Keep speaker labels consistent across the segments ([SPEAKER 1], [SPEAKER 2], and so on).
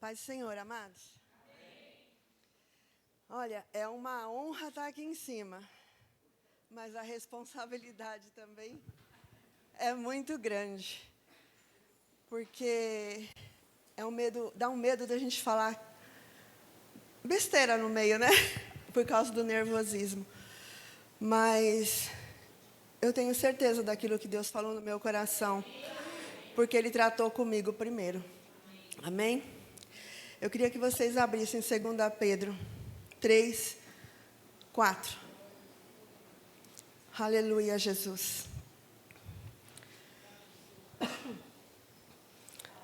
[SPEAKER 1] Paz do Senhor, amados. Olha, é uma honra estar aqui em cima, mas a responsabilidade também é muito grande, porque dá um medo da gente falar besteira no meio, né? Por causa do nervosismo. Mas eu tenho certeza daquilo que Deus falou no meu coração, porque Ele tratou comigo primeiro. Amém? Eu queria que vocês abrissem 2 Pedro 3, 4. Aleluia, Jesus.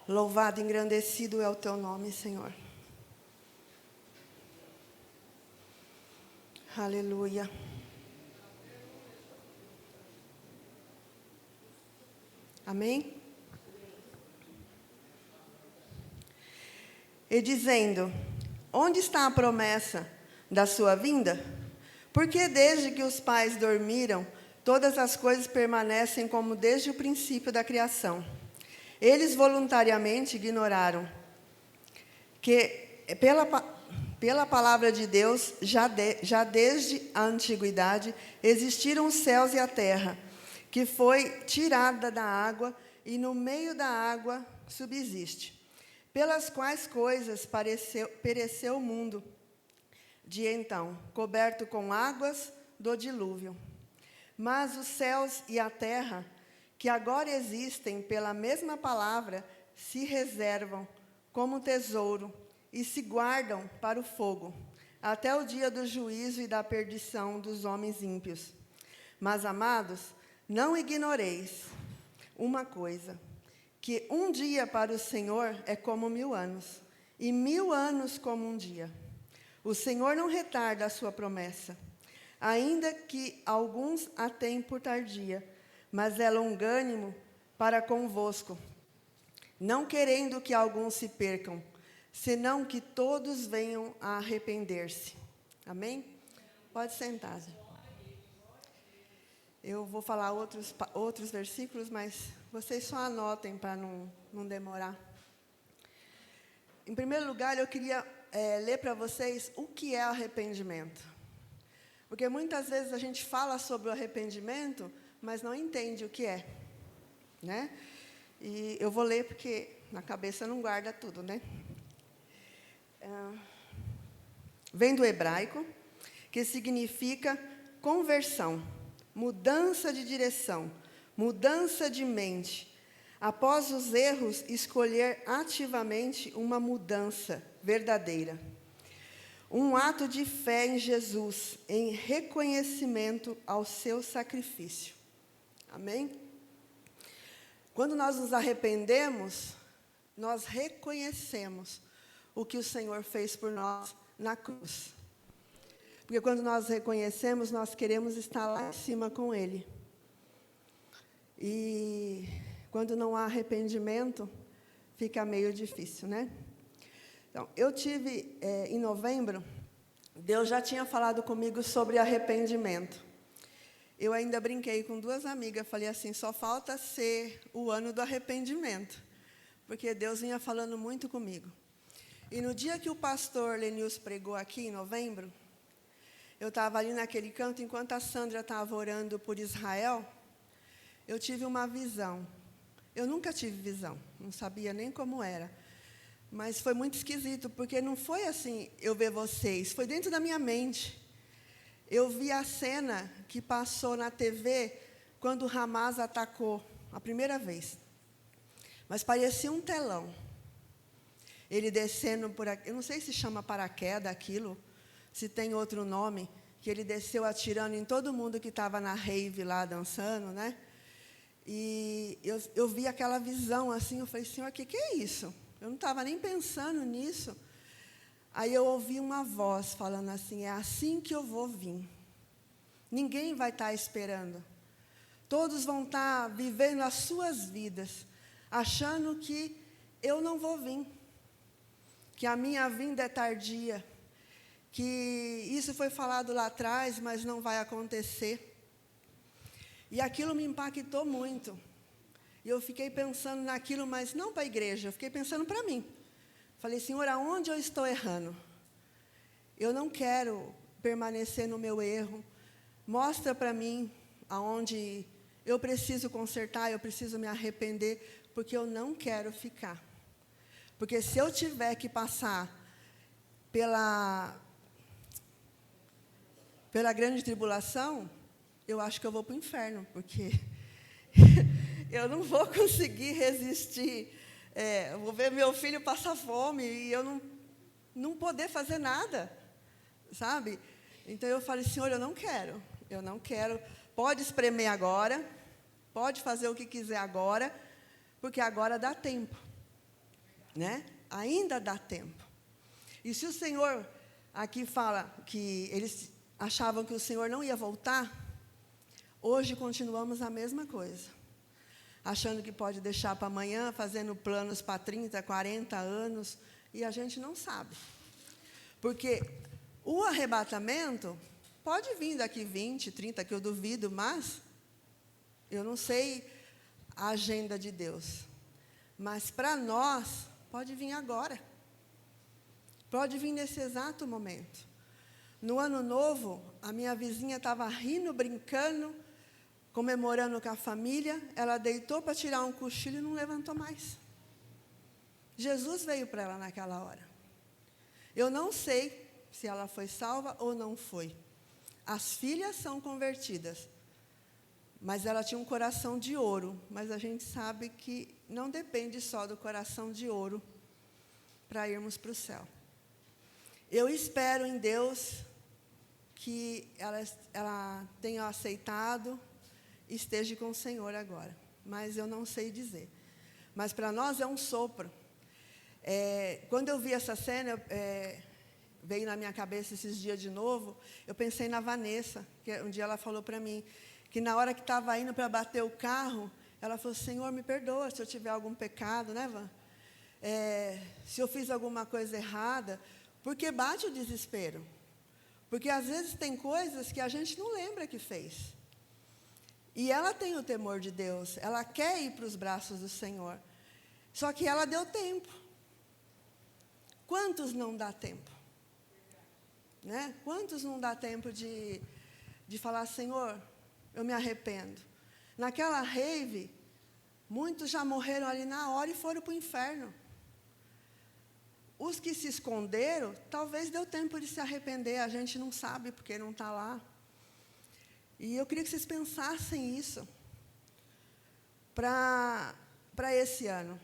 [SPEAKER 1] Louvado e engrandecido é o teu nome, Senhor. Aleluia. Amém? E dizendo: onde está a promessa da sua vinda? Porque desde que os pais dormiram, todas as coisas permanecem como desde o princípio da criação. Eles voluntariamente ignoraram que, pela palavra de Deus, já desde a antiguidade, existiram os céus e a terra, que foi tirada da água e no meio da água subsiste, pelas quais coisas pereceu o mundo de então, coberto com águas do dilúvio. Mas os céus e a terra, que agora existem pela mesma palavra, se reservam como tesouro e se guardam para o fogo, até o dia do juízo e da perdição dos homens ímpios. Mas, amados, não ignoreis uma coisa, que um dia para o Senhor é como 1000 anos, e 1000 anos como um dia. O Senhor não retarda a sua promessa, ainda que alguns a tenham por tardia, mas é longânimo para convosco, não querendo que alguns se percam, senão que todos venham a arrepender-se. Amém? Pode sentar. Eu vou falar outros versículos, mas vocês só anotem para não demorar. Em primeiro lugar, eu queria ler para vocês o que é arrependimento. Porque muitas vezes a gente fala sobre o arrependimento, mas não entende o que é, né? E eu vou ler porque na cabeça não guarda tudo, né? Vem do hebraico, que significa conversão, mudança de direção, mudança de mente. Após os erros, escolher ativamente uma mudança verdadeira. Um ato de fé em Jesus, em reconhecimento ao seu sacrifício. Amém? Quando nós nos arrependemos, nós reconhecemos o que o Senhor fez por nós na cruz. Porque quando nós reconhecemos, nós queremos estar lá em cima com Ele. E quando não há arrependimento, fica meio difícil, né? Então, eu tive, em novembro, Deus já tinha falado comigo sobre arrependimento. Eu ainda brinquei com 2 amigas, falei assim, só falta ser o ano do arrependimento, porque Deus vinha falando muito comigo. E no dia que o pastor Lenilson pregou aqui, em novembro, eu estava ali naquele canto, enquanto a Sandra estava orando por Israel, eu tive uma visão. Eu nunca tive visão, não sabia nem como era. Mas foi muito esquisito, porque não foi assim, eu ver vocês, foi dentro da minha mente. Eu vi a cena que passou na TV, quando o Hamas atacou, a primeira vez. Mas parecia um telão. Ele descendo por aqui, eu não sei se chama paraquedas aquilo, se tem outro nome, que ele desceu atirando em todo mundo que estava na rave lá dançando, né? E eu vi aquela visão assim, eu falei, Senhor, o que é isso? Eu não estava nem pensando nisso. Aí eu ouvi uma voz falando assim, é assim que eu vou vir. Ninguém vai estar esperando. Todos vão estar vivendo as suas vidas, achando que eu não vou vir. Que a minha vinda é tardia. Que isso foi falado lá atrás, mas não vai acontecer. E aquilo me impactou muito. E eu fiquei pensando naquilo, mas não para a igreja, eu fiquei pensando para mim. Falei, Senhor, aonde eu estou errando? Eu não quero permanecer no meu erro. Mostra para mim aonde eu preciso consertar, eu preciso me arrepender, porque eu não quero ficar. Porque se eu tiver que passar pela grande tribulação, eu acho que eu vou para o inferno, porque eu não vou conseguir resistir. Vou ver meu filho passar fome e eu não poder fazer nada, sabe? Então eu falei, Senhor, eu não quero. Pode espremer agora, pode fazer o que quiser agora, porque agora dá tempo, né? Ainda dá tempo. E se o Senhor aqui fala que eles achavam que o Senhor não ia voltar, hoje continuamos a mesma coisa. Achando que pode deixar para amanhã, fazendo planos para 30, 40 anos, e a gente não sabe. Porque o arrebatamento pode vir daqui 20, 30, que eu duvido, mas eu não sei a agenda de Deus. Mas para nós, pode vir agora. Pode vir nesse exato momento. No ano novo, a minha vizinha estava rindo, brincando, comemorando com a família. Ela deitou para tirar um cochilo e não levantou mais. Jesus veio para ela naquela hora. Eu não sei se ela foi salva ou não foi. As filhas são convertidas, mas ela tinha um coração de ouro. Mas a gente sabe que não depende só do coração de ouro para irmos para o céu. Eu espero em Deus que ela tenha aceitado e esteja com o Senhor agora. Mas eu não sei dizer. Mas para nós é um sopro. Quando eu vi essa cena, veio na minha cabeça esses dias de novo, eu pensei na Vanessa, que um dia ela falou para mim, que na hora que estava indo para bater o carro, ela falou, Senhor, me perdoa se eu tiver algum pecado, né, Van? Se eu fiz alguma coisa errada, porque bate o desespero. Porque às vezes tem coisas que a gente não lembra que fez. E ela tem o temor de Deus, ela quer ir para os braços do Senhor. Só que ela deu tempo. Quantos não dá tempo? Né? Quantos não dá tempo de falar, Senhor, eu me arrependo. Naquela rave, muitos já morreram ali na hora e foram para o inferno. Os que se esconderam, talvez deu tempo de se arrepender, a gente não sabe porque não está lá. E eu queria que vocês pensassem isso para esse ano.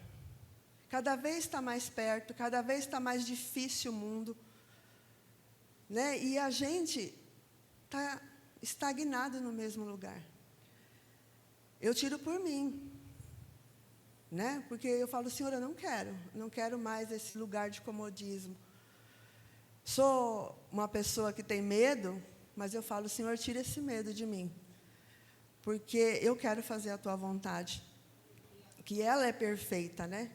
[SPEAKER 1] Cada vez está mais perto, cada vez está mais difícil o mundo. Né? E a gente está estagnado no mesmo lugar. Eu tiro por mim. Né? Porque eu falo, Senhor, eu não quero mais esse lugar de comodismo. Sou uma pessoa que tem medo, mas eu falo, Senhor, tira esse medo de mim. Porque eu quero fazer a tua vontade. Que ela é perfeita, né?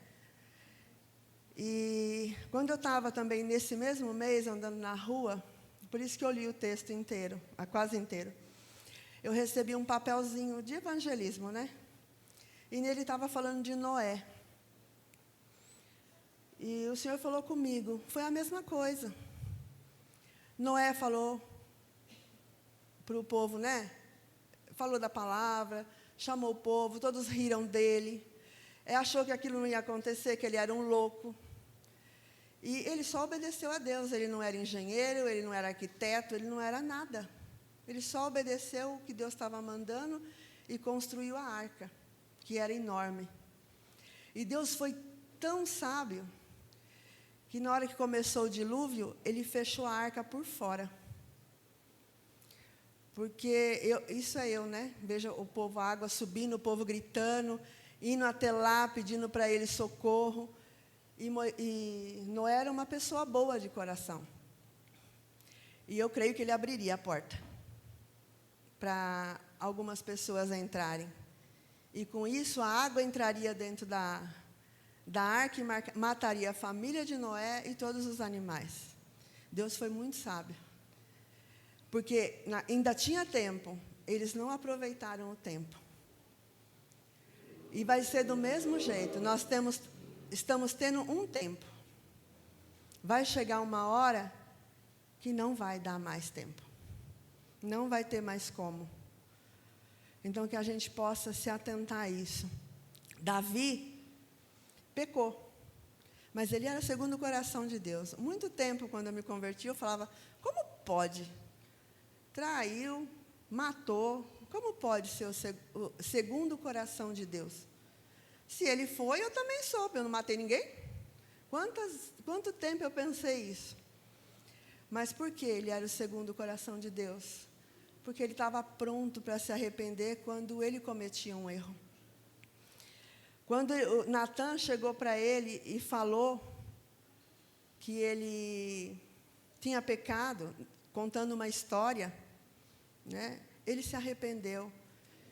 [SPEAKER 1] E quando eu estava também nesse mesmo mês, andando na rua, por isso que eu li o texto inteiro, quase inteiro, eu recebi um papelzinho de evangelismo, né? E nele estava falando de Noé. E o Senhor falou comigo, foi a mesma coisa. Noé falou para o povo, né? Falou da palavra, chamou o povo, todos riram dele. Achou que aquilo não ia acontecer, que ele era um louco. E ele só obedeceu a Deus. Ele não era engenheiro, ele não era arquiteto, ele não era nada. Ele só obedeceu o que Deus estava mandando e construiu a arca, que era enorme. E Deus foi tão sábio que na hora que começou o dilúvio, ele fechou a arca por fora. Porque isso é eu, né? Veja o povo, a água subindo, o povo gritando, indo até lá, pedindo para ele socorro. E Noé era uma pessoa boa de coração. E eu creio que ele abriria a porta para algumas pessoas entrarem. E com isso a água entraria dentro da arca e mataria a família de Noé e todos os animais. Deus foi muito sábio. Porque ainda tinha tempo, eles não aproveitaram o tempo. E vai ser do mesmo jeito, estamos tendo um tempo. vai chegar uma hora que não vai dar mais tempo. Não vai ter mais como. Então, que a gente possa se atentar a isso. Davi pecou, mas ele era segundo o coração de Deus. Muito tempo, quando eu me converti, eu falava, como pode? Traiu, matou, como pode ser o segundo o coração de Deus? Se ele foi, eu também sou, eu não matei ninguém. Quanto tempo eu pensei isso? Mas por que ele era o segundo o coração de Deus? Porque ele estava pronto para se arrepender quando ele cometia um erro. Quando Natan chegou para ele e falou que ele tinha pecado, contando uma história, né, ele se arrependeu.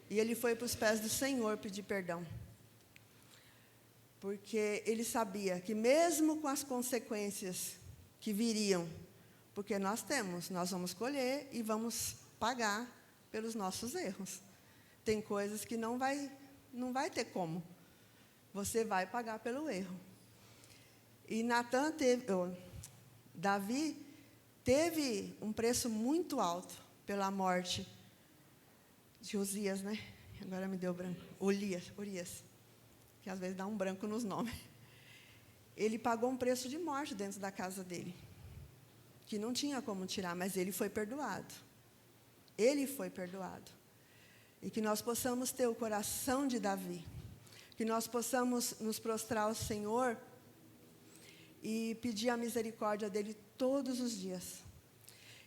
[SPEAKER 1] E ele foi para os pés do Senhor pedir perdão. Porque ele sabia que mesmo com as consequências que viriam, porque nós vamos colher e vamos pagar pelos nossos erros. Tem coisas que não vai ter como. Você vai pagar pelo erro. E Davi teve um preço muito alto pela morte de Uzias, né? Agora me deu branco. Urias, que às vezes dá um branco nos nomes. Ele pagou um preço de morte dentro da casa dele, que não tinha como tirar, mas ele foi perdoado. Ele foi perdoado. E que nós possamos ter o coração de Davi, que nós possamos nos prostrar ao Senhor e pedir a misericórdia dele todos os dias.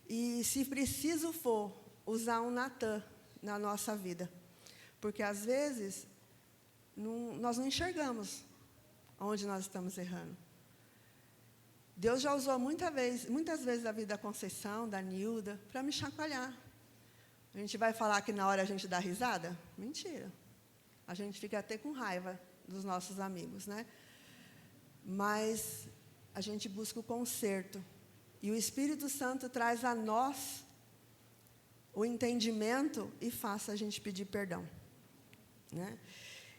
[SPEAKER 1] E, se preciso for, usar um Natan na nossa vida. Porque, às vezes, nós não enxergamos onde nós estamos errando. Deus já usou muitas vezes a vida da Conceição, da Nilda, para me chacoalhar. A gente vai falar que na hora a gente dá risada? Mentira. A gente fica até com raiva dos nossos amigos, né? Mas a gente busca o conserto. E o Espírito Santo traz a nós o entendimento e faça a gente pedir perdão, né?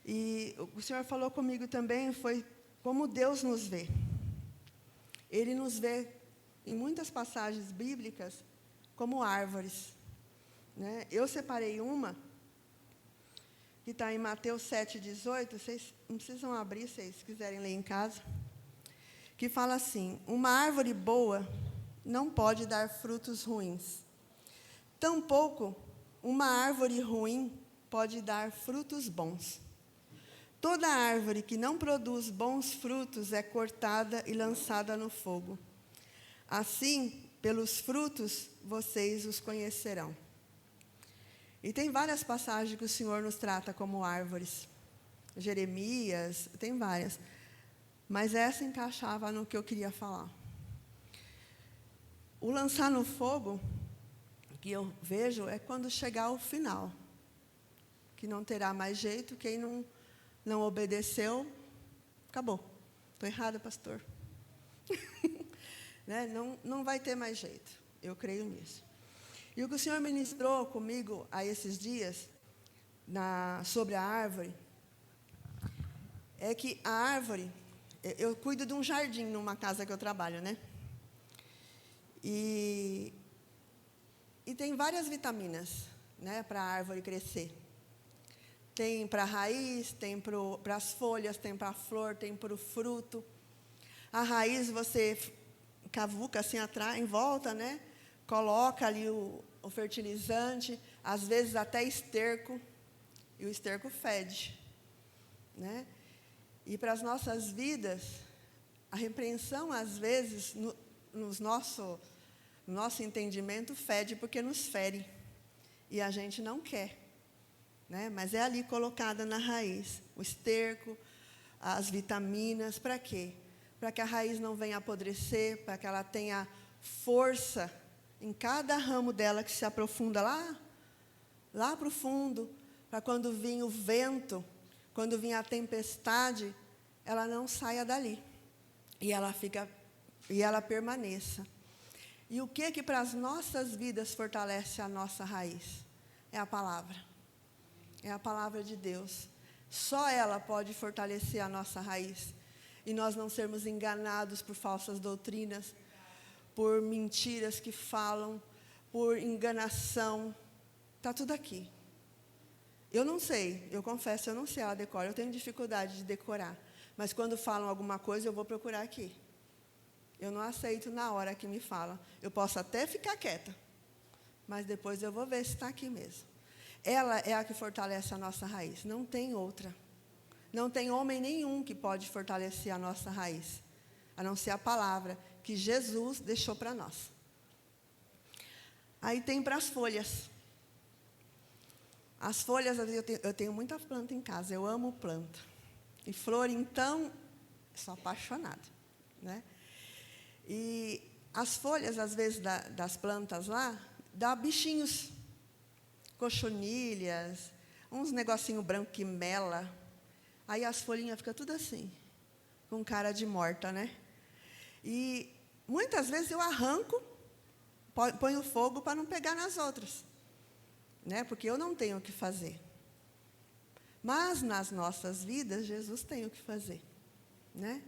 [SPEAKER 1] E o Senhor falou comigo também, foi como Deus nos vê. Ele nos vê, em muitas passagens bíblicas, como árvores, né? Eu separei uma, que está em Mateus 7,18, vocês não precisam abrir, se vocês quiserem ler em casa, que fala assim, uma árvore boa não pode dar frutos ruins, tampouco uma árvore ruim pode dar frutos bons. Toda árvore que não produz bons frutos é cortada e lançada no fogo. Assim, pelos frutos, vocês os conhecerão. E tem várias passagens que o Senhor nos trata como árvores. Jeremias, tem várias. Mas essa encaixava no que eu queria falar. O lançar no fogo, que eu vejo, é quando chegar ao final. Que não terá mais jeito, quem não obedeceu, acabou. Estou errada, pastor? Né? Não vai ter mais jeito. Eu creio nisso. E o que o Senhor ministrou comigo a esses dias, sobre a árvore, é que a árvore, eu cuido de um jardim numa casa que eu trabalho, né? E tem várias vitaminas, né, para a árvore crescer. Tem para a raiz, tem para as folhas, tem para a flor, tem para o fruto. A raiz você cavuca assim atrás, em volta, né? Coloca ali o fertilizante, às vezes até esterco, e o esterco fede, né? E para as nossas vidas, a repreensão, às vezes, no nosso entendimento, fede porque nos fere, e a gente não quer, né? Mas é ali colocada na raiz, o esterco, as vitaminas, para quê? Para que a raiz não venha apodrecer, para que ela tenha força em cada ramo dela que se aprofunda lá para o fundo, para quando vir o vento, quando vir a tempestade, ela não saia dali, e ela permaneça. E o que para as nossas vidas fortalece a nossa raiz? É a palavra. É a palavra de Deus. Só ela pode fortalecer a nossa raiz. e nós não sermos enganados por falsas doutrinas, por mentiras que falam, por enganação. Está tudo aqui. Eu não sei, eu confesso, eu não sei ela decora, eu tenho dificuldade de decorar. Mas quando falam alguma coisa, eu vou procurar aqui. Eu não aceito na hora que me falam. Eu posso até ficar quieta, mas depois eu vou ver se está aqui mesmo. Ela é a que fortalece a nossa raiz, não tem outra. Não tem homem nenhum que pode fortalecer a nossa raiz, a não ser a palavra que Jesus deixou para nós. Aí tem para as folhas. As folhas, eu tenho muita planta em casa, eu amo planta. E flor, então, sou apaixonada, né? E as folhas, às vezes, das plantas lá, dá bichinhos, cochonilhas, uns negocinho branco que mela. Aí as folhinhas ficam tudo assim, com cara de morta, né? E muitas vezes eu arranco, ponho fogo para não pegar nas outras, né? Porque eu não tenho o que fazer. Mas nas nossas vidas, Jesus tem o que fazer, né?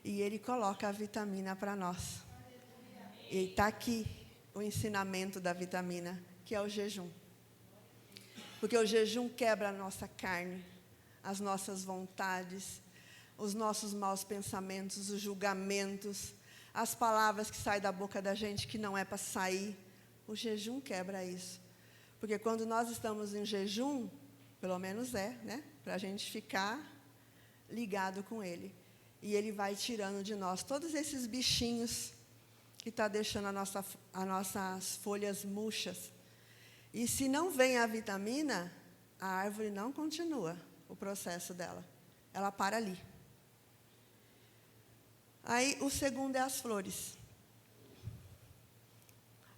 [SPEAKER 1] E Ele coloca a vitamina para nós. E está aqui o ensinamento da vitamina, que é o jejum. Porque o jejum quebra a nossa carne, as nossas vontades, os nossos maus pensamentos, os julgamentos, as palavras que saem da boca da gente que não é para sair. O jejum quebra isso. Porque quando nós estamos em jejum, pelo menos né? Para a gente ficar ligado com Ele. E Ele vai tirando de nós todos esses bichinhos que está deixando as nossas folhas murchas. E se não vem a vitamina, a árvore não continua o processo dela. Ela para ali. Aí, o segundo é as flores.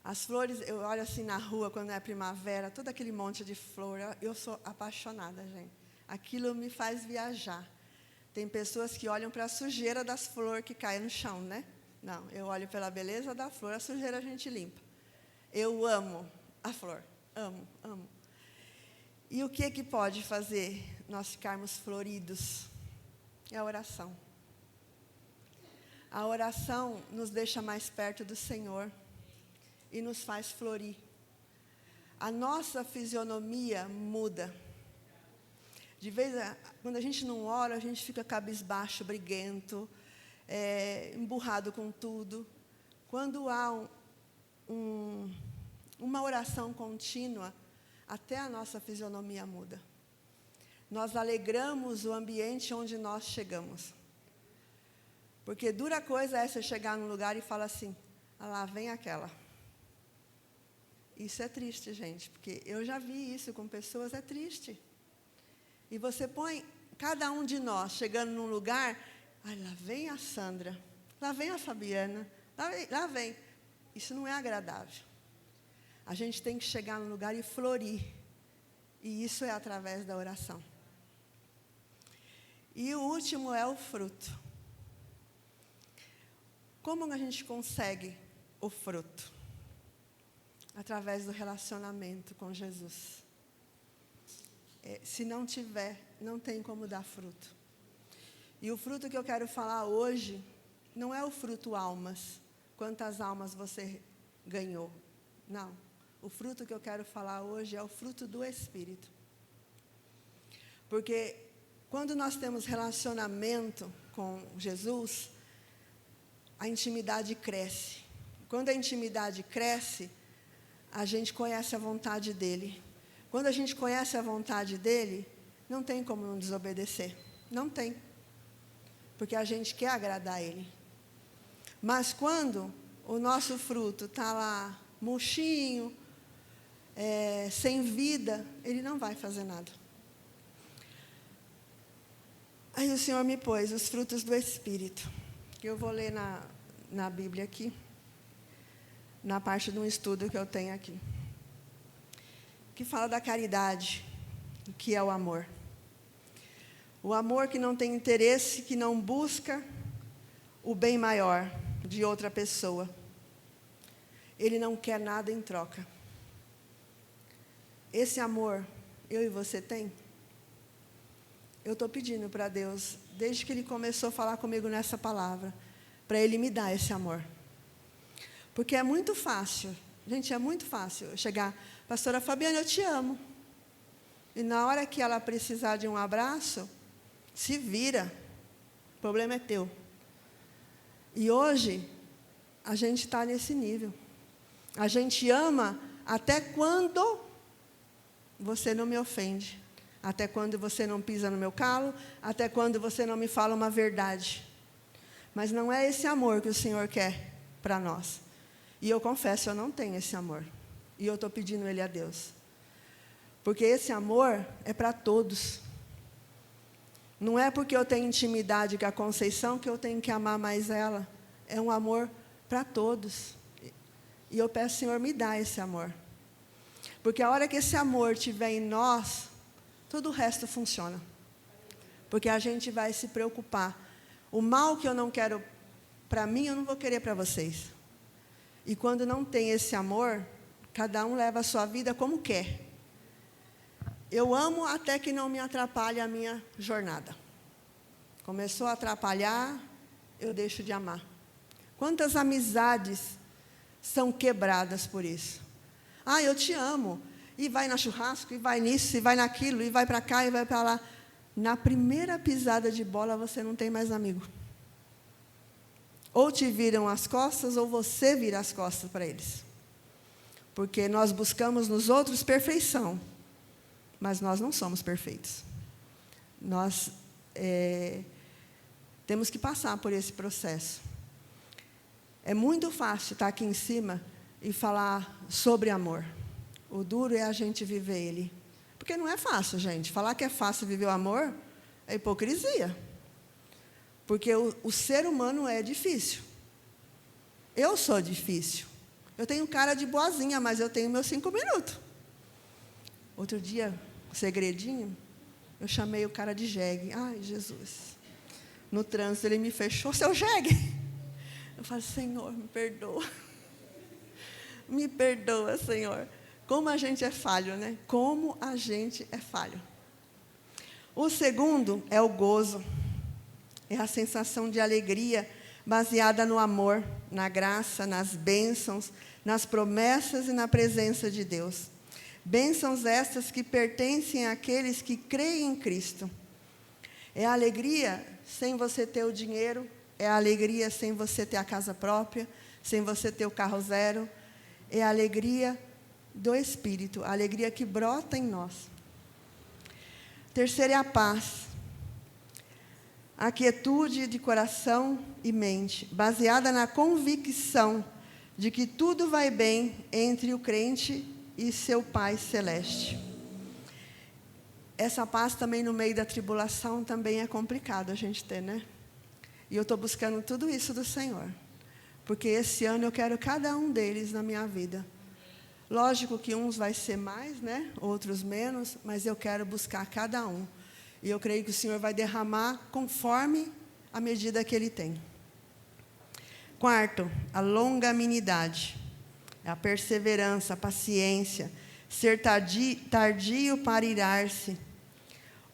[SPEAKER 1] As flores, eu olho assim na rua, quando é primavera, todo aquele monte de flor, eu sou apaixonada, gente. Aquilo me faz viajar. Tem pessoas que olham para a sujeira das flores que caem no chão, né? Não, eu olho pela beleza da flor, a sujeira a gente limpa. Eu amo a flor, amo, amo. E o que pode fazer nós ficarmos floridos? É a oração. A oração nos deixa mais perto do Senhor e nos faz florir. A nossa fisionomia muda. De vez quando a gente não ora, a gente fica cabisbaixo, briguento, emburrado com tudo. Quando há uma oração contínua, até a nossa fisionomia muda. Nós alegramos o ambiente onde nós chegamos. Porque dura coisa é você chegar num lugar e falar assim, ah, lá vem aquela. Isso é triste, gente, porque eu já vi isso com pessoas, é triste. E você põe cada um de nós chegando num lugar, ai, lá vem a Sandra, lá vem a Fabiana, lá vem. Isso não é agradável. A gente tem que chegar num lugar e florir. E isso é através da oração. E o último é o fruto. Como a gente consegue o fruto? Através do relacionamento com Jesus. Se não tiver, não tem como dar fruto. E o fruto que eu quero falar hoje, não é o fruto almas. Quantas almas você ganhou? Não. O fruto que eu quero falar hoje é o fruto do Espírito. Porque quando nós temos relacionamento com Jesus, a intimidade cresce. Quando a intimidade cresce, a gente conhece a vontade dEle. Quando a gente conhece a vontade dEle, não tem como não desobedecer. Não tem. Porque a gente quer agradar Ele. Mas quando o nosso fruto está lá, murchinho, sem vida, Ele não vai fazer nada. Aí o Senhor me pôs os frutos do Espírito. Que eu vou ler na Bíblia aqui. Na parte de um estudo que eu tenho aqui. Que fala da caridade, que é o amor. O amor que não tem interesse, que não busca o bem maior de outra pessoa. Ele não quer nada em troca. Esse amor, eu e você tem? eu estou pedindo para Deus, desde que Ele começou a falar comigo nessa palavra, para Ele me dar esse amor. Porque é muito fácil, gente, é muito fácil eu chegar, pastora Fabiana, eu te amo. E na hora que ela precisar de um abraço, se vira, o problema é teu. E hoje, a gente está nesse nível. A gente ama até quando você não me ofende, até quando você não pisa no meu calo, até quando você não me fala uma verdade. Mas não é esse amor que o Senhor quer para nós. E eu confesso, eu não tenho esse amor. E eu estou pedindo Ele a Deus. Porque esse amor é para todos. Não é porque eu tenho intimidade com a Conceição que eu tenho que amar mais ela. É um amor para todos. E eu peço, Senhor, me dá esse amor. Porque a hora que esse amor estiver em nós, todo o resto funciona. Porque a gente vai se preocupar. O mal que eu não quero para mim, eu não vou querer para vocês. E quando não tem esse amor, cada um leva a sua vida como quer. Eu amo até que não me atrapalhe a minha jornada. Começou a atrapalhar, eu deixo de amar. Quantas amizades são quebradas por isso? Ah, eu te amo. E vai na churrasco, e vai nisso, e vai naquilo, e vai para cá, e vai para lá. Na primeira pisada de bola, você não tem mais amigo. Ou te viram as costas, ou você vira as costas para eles. Porque nós buscamos nos outros perfeição. Mas nós não somos perfeitos. Nós temos que passar por esse processo. É muito fácil estar aqui em cima e falar sobre amor. O duro é a gente viver ele. Porque não é fácil, gente. Falar que é fácil viver o amor é hipocrisia. Porque o ser humano é difícil. Eu sou difícil. Eu tenho cara de boazinha, mas eu tenho meus 5 minutos. Outro dia, segredinho, eu chamei o cara de jegue. Ai, Jesus. No trânsito, ele me fechou, seu jegue. Eu falei, Senhor, me perdoa. Me perdoa, Senhor. Como a gente é falho, né? Como a gente é falho. O segundo é o gozo. É a sensação de alegria baseada no amor, na graça, nas bênçãos, nas promessas e na presença de Deus. Bênçãos estas que pertencem àqueles que creem em Cristo. É a alegria sem você ter o dinheiro, é a alegria sem você ter a casa própria, sem você ter o carro zero. É a alegria do Espírito, a alegria que brota em nós. Terceiro é a paz. A quietude de coração e mente, baseada na convicção de que tudo vai bem entre o crente e seu Pai Celeste. Essa paz também no meio da tribulação também é complicado a gente ter, né? E eu estou buscando tudo isso do Senhor. Porque esse ano eu quero cada um deles na minha vida. Lógico que uns vai ser mais, né? Outros menos, mas eu quero buscar cada um. E eu creio que o Senhor vai derramar conforme a medida que Ele tem. Quarto, a longanimidade. A perseverança, a paciência. Ser tardio para irar-se.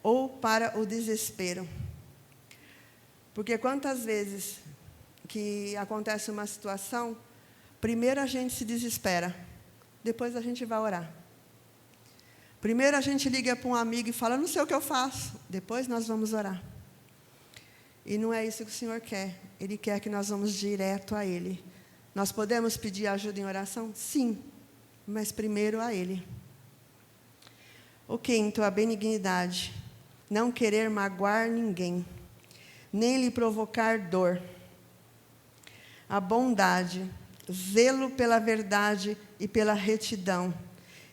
[SPEAKER 1] Ou para o desespero. Porque quantas vezes que acontece uma situação, primeiro a gente se desespera. Depois a gente vai orar. Primeiro a gente liga para um amigo e fala, não sei o que eu faço. Depois nós vamos orar. E não é isso que o Senhor quer. Ele quer que nós vamos direto a Ele. Nós podemos pedir ajuda em oração? Sim. Mas primeiro a Ele. O quinto, a benignidade. Não querer magoar ninguém. Nem lhe provocar dor. A bondade. Zelo pela verdade e pela retidão.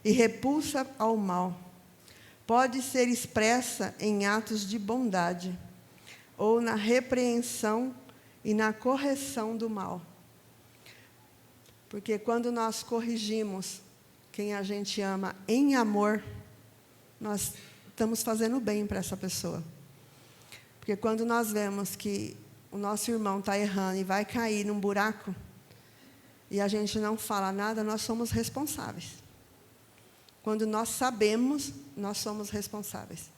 [SPEAKER 1] E repulsa ao mal. Pode ser expressa em atos de bondade, ou na repreensão e na correção do mal. Porque quando nós corrigimos quem a gente ama em amor, nós estamos fazendo bem para essa pessoa. Porque quando nós vemos que o nosso irmão está errando e vai cair num buraco, e a gente não fala nada, nós somos responsáveis. Quando nós sabemos, nós somos responsáveis.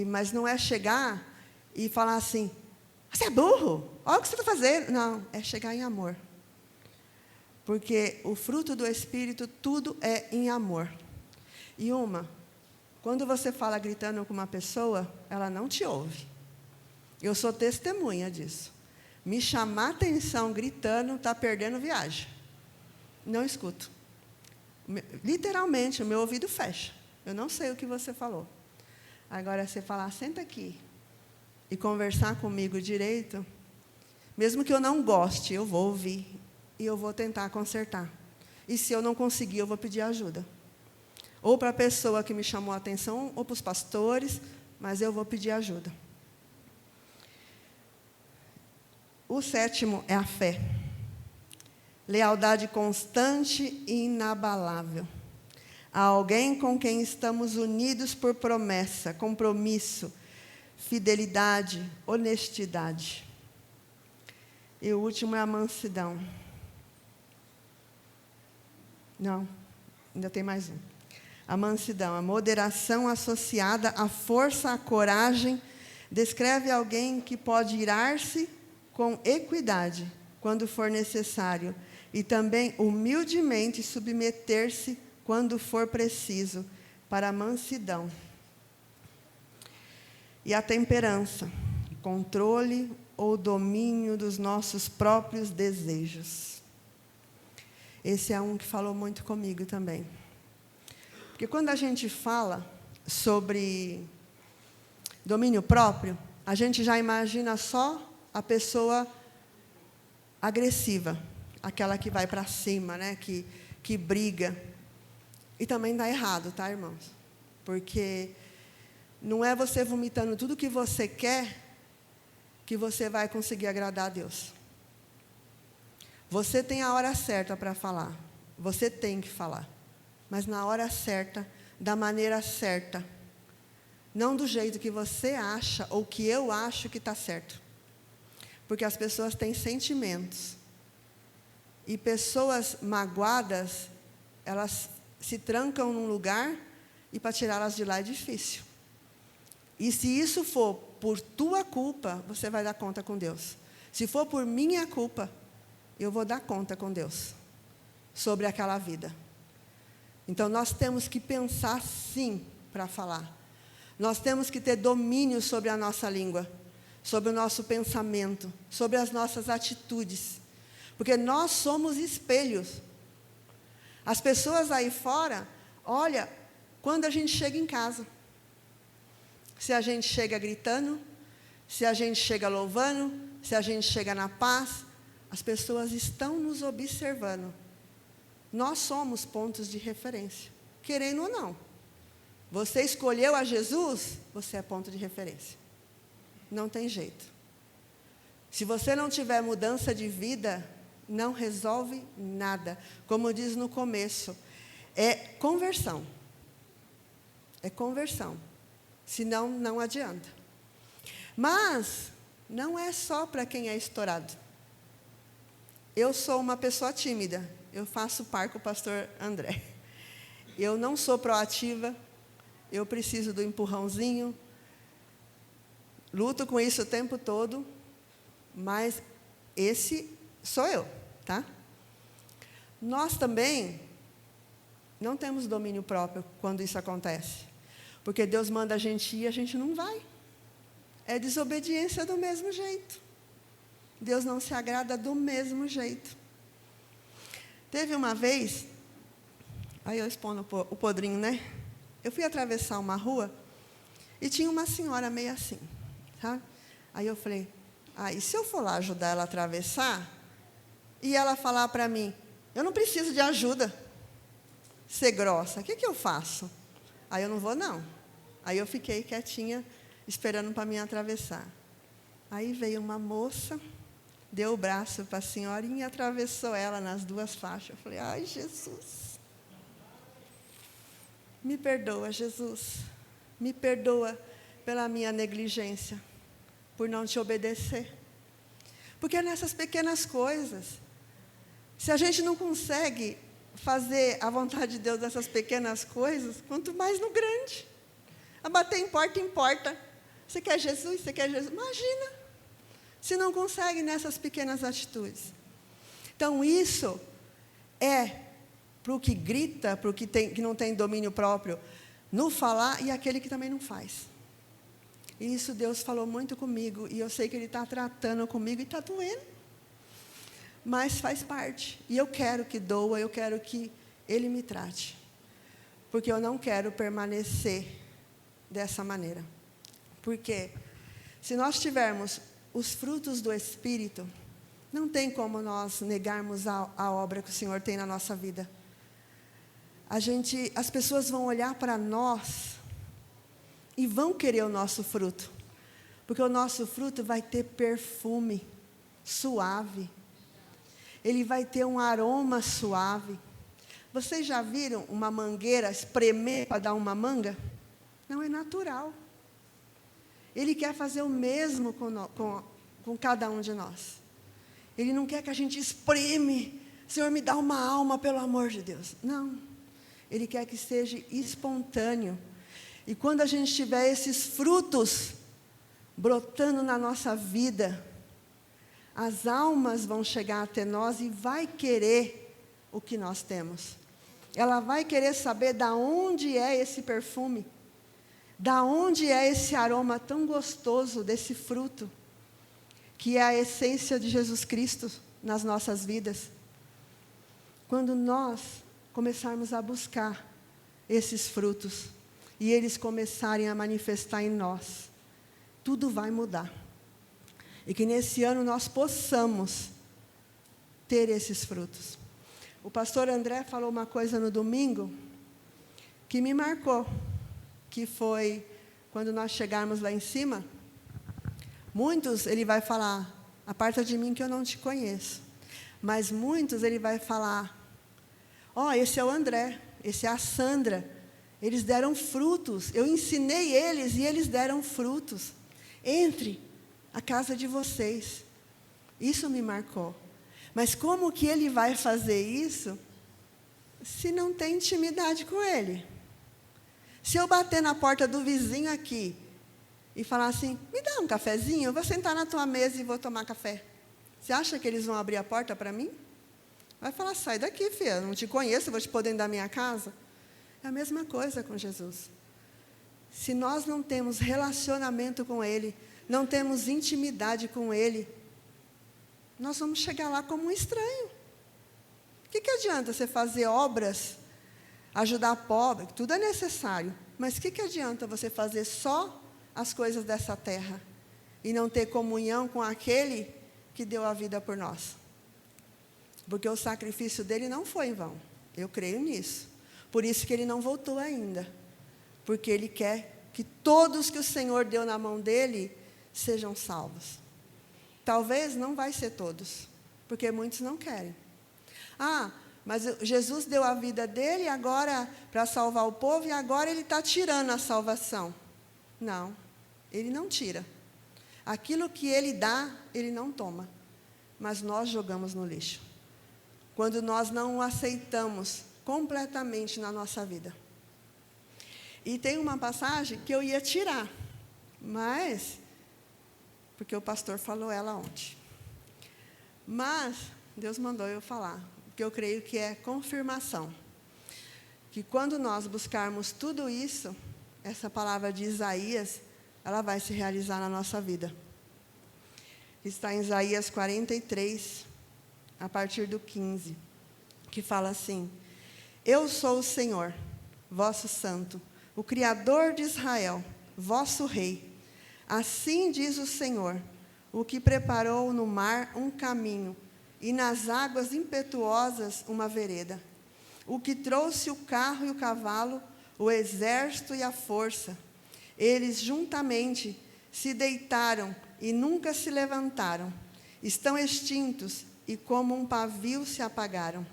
[SPEAKER 1] Mas não é chegar e falar assim, você é burro, olha o que você está fazendo. Não, é chegar em amor. Porque o fruto do Espírito, tudo é em amor. E quando você fala gritando com uma pessoa, ela não te ouve. Eu sou testemunha disso. Me chamar a atenção gritando, está perdendo viagem. Não escuto. Literalmente, o meu ouvido fecha. Eu não sei o que você falou. Agora, você falar, senta aqui, e conversar comigo direito, mesmo que eu não goste, eu vou ouvir, e eu vou tentar consertar. E se eu não conseguir, eu vou pedir ajuda. Ou para a pessoa que me chamou a atenção, ou para os pastores, mas eu vou pedir ajuda. O 7º é a fé. Lealdade constante e inabalável. A alguém com quem estamos unidos por promessa, compromisso, fidelidade, honestidade. E o último é a mansidão. Não, ainda tem mais um. A mansidão, a moderação associada à força, à coragem, descreve alguém que pode irar-se com equidade, quando for necessário, e também humildemente submeter-se quando for preciso, para a mansidão. E a temperança, controle ou domínio dos nossos próprios desejos. Esse é um que falou muito comigo também. Porque quando a gente fala sobre domínio próprio, a gente já imagina só a pessoa agressiva, aquela que vai para cima, né? que briga. E também dá errado, tá, irmãos? Porque não é você vomitando tudo que você quer que você vai conseguir agradar a Deus. Você tem a hora certa para falar. Você tem que falar. Mas na hora certa, da maneira certa. Não do jeito que você acha ou que eu acho que está certo. Porque as pessoas têm sentimentos. E pessoas magoadas, elas se trancam num lugar e para tirá-las de lá é difícil. E se isso for por tua culpa, você vai dar conta com Deus. Se for por minha culpa, eu vou dar conta com Deus sobre aquela vida. Então, nós temos que pensar sim para falar. Nós temos que ter domínio sobre a nossa língua, sobre o nosso pensamento, sobre as nossas atitudes. Porque nós somos espelhos. As pessoas aí fora, olha, quando a gente chega em casa, se a gente chega gritando, se a gente chega louvando, se a gente chega na paz, as pessoas estão nos observando. Nós somos pontos de referência, querendo ou não. Você escolheu a Jesus, você é ponto de referência. Não tem jeito. Se você não tiver mudança de vida, não resolve nada. Como diz no começo, é conversão. É conversão. Senão, não adianta. Mas, não é só para quem é estourado. Eu sou uma pessoa tímida. Eu faço par com o pastor André. Eu não sou proativa. Eu preciso do empurrãozinho. Luto com isso o tempo todo. Mas esse sou eu, tá? Nós também não temos domínio próprio quando isso acontece. Porque Deus manda a gente ir e a gente não vai. É desobediência do mesmo jeito. Deus não se agrada do mesmo jeito. Teve uma vez, aí eu expondo o podrinho, né? Eu fui atravessar uma rua e tinha uma senhora meio assim, tá? Aí eu falei, e se eu for lá ajudar ela a atravessar, e ela falar para mim, eu não preciso de ajuda, ser grossa, o que eu faço? Aí eu não vou, não. Aí eu fiquei quietinha, esperando para mim atravessar. Aí veio uma moça, deu o braço para a senhorinha e atravessou ela nas duas faixas. Eu falei, ai, Jesus. Me perdoa, Jesus. Me perdoa pela minha negligência, por não te obedecer. Porque é nessas pequenas coisas. Se a gente não consegue fazer a vontade de Deus nessas pequenas coisas, quanto mais no grande. a bater em porta. Você quer Jesus? Você quer Jesus? Imagina, se não consegue nessas pequenas atitudes. Então, isso é para o que grita, para o que não tem domínio próprio, no falar, e aquele que também não faz. E isso Deus falou muito comigo, e eu sei que Ele está tratando comigo, e está doendo. Mas faz parte. E eu quero que doa, eu quero que Ele me trate. Porque eu não quero permanecer dessa maneira. Porque se nós tivermos os frutos do Espírito, não tem como nós negarmos a obra que o Senhor tem na nossa vida. As pessoas vão olhar para nós e vão querer o nosso fruto. Porque o nosso fruto vai ter perfume suave. Ele vai ter um aroma suave. Vocês já viram uma mangueira espremer para dar uma manga? Não é natural. Ele quer fazer o mesmo com cada um de nós. Ele não quer que a gente espreme. Senhor, me dá uma alma, pelo amor de Deus. Não. Ele quer que seja espontâneo. E quando a gente tiver esses frutos brotando na nossa vida, as almas vão chegar até nós e vai querer o que nós temos. Ela vai querer saber de onde é esse perfume, da onde é esse aroma tão gostoso desse fruto, que é a essência de Jesus Cristo nas nossas vidas. Quando nós começarmos a buscar esses frutos, e eles começarem a manifestar em nós, tudo vai mudar. E que nesse ano nós possamos ter esses frutos. O pastor André falou uma coisa no domingo, que me marcou, que foi, quando nós chegarmos lá em cima, muitos ele vai falar, aparta de mim que eu não te conheço. Mas muitos ele vai falar, esse é o André, esse é a Sandra, eles deram frutos, eu ensinei eles e eles deram frutos. Entre a casa de vocês. Isso me marcou. Mas como que ele vai fazer isso se não tem intimidade com ele? Se eu bater na porta do vizinho aqui e falar assim, me dá um cafezinho, eu vou sentar na tua mesa e vou tomar café. Você acha que eles vão abrir a porta para mim? Vai falar, sai daqui, filha, eu não te conheço, eu vou te pôr dentro da minha casa. É a mesma coisa com Jesus. Se nós não temos relacionamento com Ele, não temos intimidade com Ele, nós vamos chegar lá como um estranho. O que adianta você fazer obras, ajudar pobre, tudo é necessário, mas o que adianta você fazer só as coisas dessa terra e não ter comunhão com aquele que deu a vida por nós? Porque o sacrifício dele não foi em vão, eu creio nisso. Por isso que ele não voltou ainda, porque ele quer que todos que o Senhor deu na mão dele sejam salvos. Talvez não vai ser todos, porque muitos não querem. Mas Jesus deu a vida dele agora para salvar o povo e agora ele está tirando a salvação. Não, ele não tira. Aquilo que ele dá, ele não toma. Mas nós jogamos no lixo. Quando nós não o aceitamos completamente na nossa vida. E tem uma passagem que eu ia tirar, mas, porque o pastor falou ela ontem. Mas, Deus mandou eu falar, porque eu creio que é confirmação. Que quando nós buscarmos tudo isso, essa palavra de Isaías, ela vai se realizar na nossa vida. Está em Isaías 43, a partir do 15, que fala assim, eu sou o Senhor, vosso santo, o Criador de Israel, vosso rei. Assim diz o Senhor, o que preparou no mar um caminho, e nas águas impetuosas uma vereda. O que trouxe o carro e o cavalo, o exército e a força. Eles juntamente se deitaram e nunca se levantaram. Estão extintos e como um pavio se apagaram.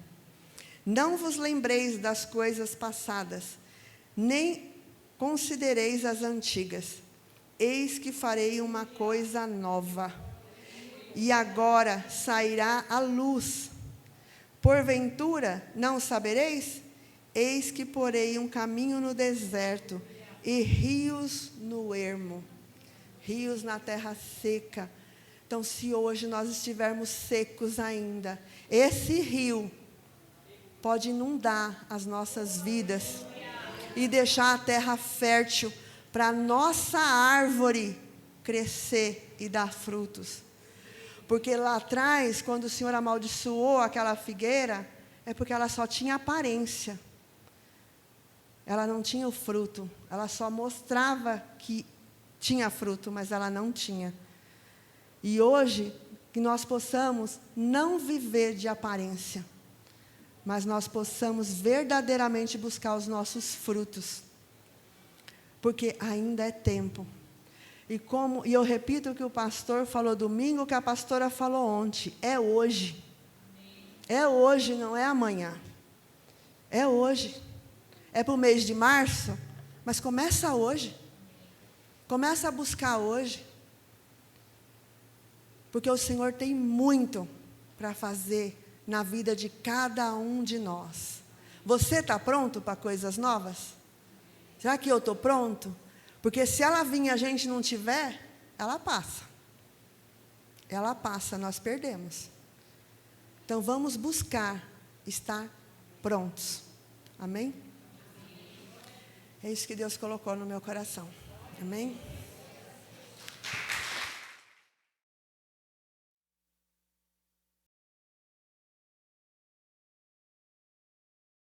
[SPEAKER 1] Não vos lembreis das coisas passadas, nem considereis as antigas. Eis que farei uma coisa nova, e agora sairá a luz. Porventura, não sabereis? Eis que porei um caminho no deserto, e rios no ermo, rios na terra seca. Então, se hoje nós estivermos secos ainda, esse rio pode inundar as nossas vidas e deixar a terra fértil para a nossa árvore crescer e dar frutos. Porque lá atrás, quando o Senhor amaldiçoou aquela figueira, é porque ela só tinha aparência. Ela não tinha o fruto. Ela só mostrava que tinha fruto, mas ela não tinha. E hoje, que nós possamos não viver de aparência, mas nós possamos verdadeiramente buscar os nossos frutos. Porque ainda é tempo. E eu repito o que o pastor falou domingo, o que a pastora falou ontem. É hoje. É hoje, não é amanhã. É hoje. É para o mês de março, mas começa hoje. Começa a buscar hoje. Porque o Senhor tem muito para fazer na vida de cada um de nós. Você está pronto para coisas novas? Será que eu estou pronto? Porque se ela vir e a gente não tiver, ela passa. Ela passa, nós perdemos. Então vamos buscar estar prontos. Amém? É isso que Deus colocou no meu coração. Amém?